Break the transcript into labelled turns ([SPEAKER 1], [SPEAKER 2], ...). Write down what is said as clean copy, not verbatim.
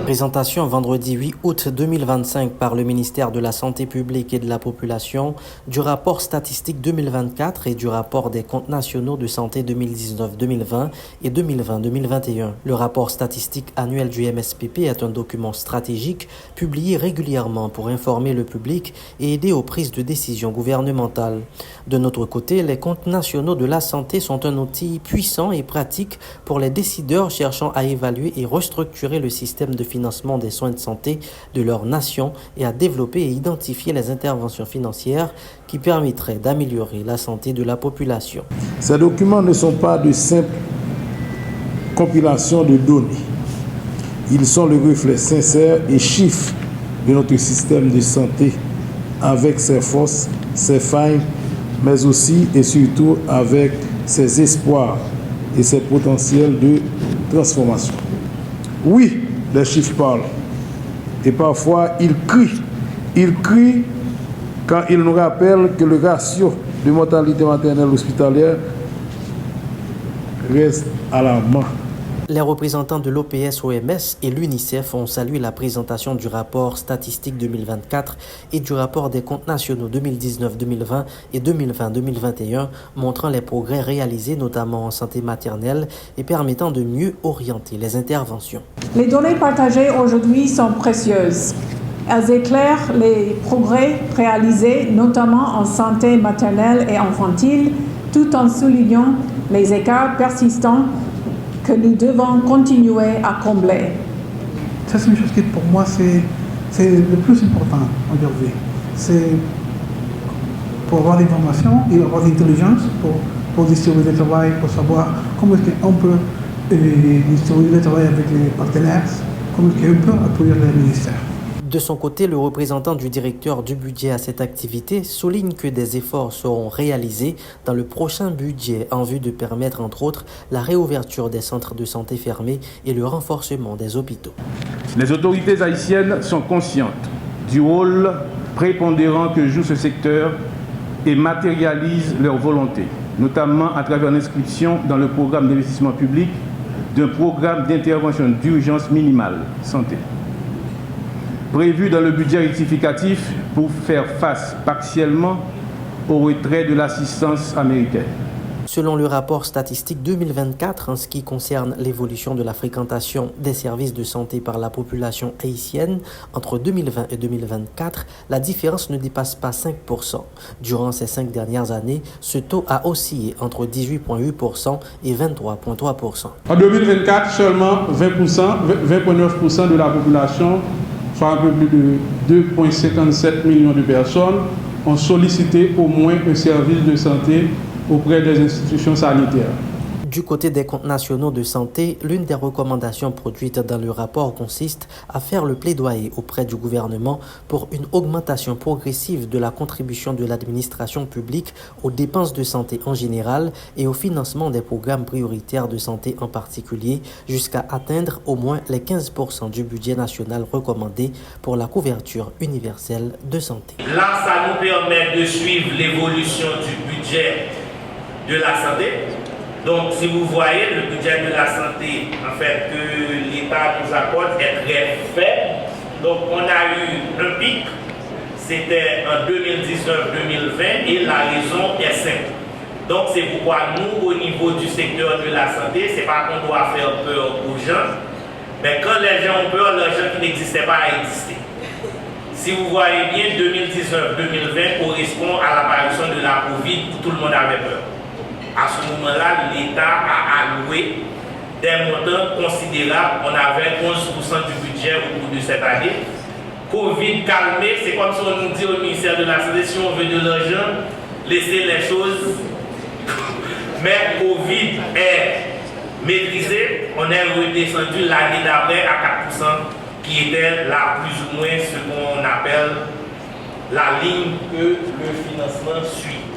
[SPEAKER 1] Présentation vendredi 8 août 2025 par le ministère de la Santé publique et de la Population du rapport statistique 2024 et du rapport des comptes nationaux de santé 2019-2020 et 2020-2021. Le rapport statistique annuel du MSPP est un document stratégique publié régulièrement pour informer le public et aider aux prises de décisions gouvernementales. De notre côté, les comptes nationaux de la santé sont un outil puissant et pratique pour les décideurs cherchant à évaluer et restructurer le système de financement des soins de santé de leur nation et à développer et identifier les interventions financières qui permettraient d'améliorer la santé de la population.
[SPEAKER 2] Ces documents ne sont pas de simples compilations de données. Ils sont le reflet sincère et chiffre de notre système de santé avec ses forces, ses failles, mais aussi et surtout avec ses espoirs et ses potentiels de transformation. Oui, les chiffres parlent. Et parfois, ils crient. Ils crient quand ils nous rappellent que le ratio de mortalité maternelle hospitalière reste alarmant.
[SPEAKER 1] Les représentants de l'OPS-OMS et l'UNICEF ont salué la présentation du rapport statistique 2024 et du rapport des comptes nationaux 2019-2020 et 2020-2021, montrant les progrès réalisés notamment en santé maternelle et permettant de mieux orienter les interventions.
[SPEAKER 3] Les données partagées aujourd'hui sont précieuses. Elles éclairent les progrès réalisés notamment en santé maternelle et infantile, tout en soulignant les écarts persistants que nous devons continuer à combler.
[SPEAKER 4] Ça, c'est une chose qui, pour moi, c'est le plus important aujourd'hui. C'est pour avoir l'information et avoir l'intelligence pour distribuer le travail, pour savoir comment est-ce qu'on peut distribuer le travail avec les partenaires, comment est-ce qu'on peut appuyer les ministères.
[SPEAKER 1] De son côté, le représentant du directeur du budget à cette activité souligne que des efforts seront réalisés dans le prochain budget en vue de permettre, entre autres, la réouverture des centres de santé fermés et le renforcement des hôpitaux.
[SPEAKER 5] Les autorités haïtiennes sont conscientes du rôle prépondérant que joue ce secteur et matérialisent leur volonté, notamment à travers l'inscription dans le programme d'investissement public d'un programme d'intervention d'urgence minimale santé, prévu dans le budget rectificatif pour faire face partiellement au retrait de l'assistance américaine.
[SPEAKER 1] Selon le rapport statistique 2024, en ce qui concerne l'évolution de la fréquentation des services de santé par la population haïtienne, entre 2020 et 2024, la différence ne dépasse pas 5%. Durant ces 5 dernières années, ce taux a oscillé entre 18,8% et 23,3%.
[SPEAKER 6] En 2024, seulement 20,9% de la population, soit un peu plus de 2,57 millions de personnes, ont sollicité au moins un service de santé auprès des institutions sanitaires.
[SPEAKER 1] Du côté des comptes nationaux de santé, l'une des recommandations produites dans le rapport consiste à faire le plaidoyer auprès du gouvernement pour une augmentation progressive de la contribution de l'administration publique aux dépenses de santé en général et au financement des programmes prioritaires de santé en particulier, jusqu'à atteindre au moins les 15% du budget national recommandé pour la couverture universelle de santé.
[SPEAKER 7] Là, ça nous permet de suivre l'évolution du budget de la santé. Donc, si vous voyez, le budget de la santé, en fait, que l'État nous accorde est très faible. Donc, on a eu un pic, c'était en 2019-2020, et la raison est simple. Donc, c'est pourquoi nous, au niveau du secteur de la santé, c'est pas qu'on doit faire peur aux gens, mais quand les gens ont peur, l'argent qui n'existait pas a existé. Si vous voyez bien, 2019-2020 correspond à l'apparition de la Covid, tout le monde avait peur. À ce moment-là, l'État a alloué des montants considérables. On avait 11% du budget au cours de cette année. Covid calmé, c'est comme si on nous dit au ministère de la Santé, si on veut de l'argent, laissez les choses. Mais Covid est maîtrisé. On est redescendu l'année d'après à 4%, qui était là plus ou moins ce qu'on appelle la ligne que le financement suit.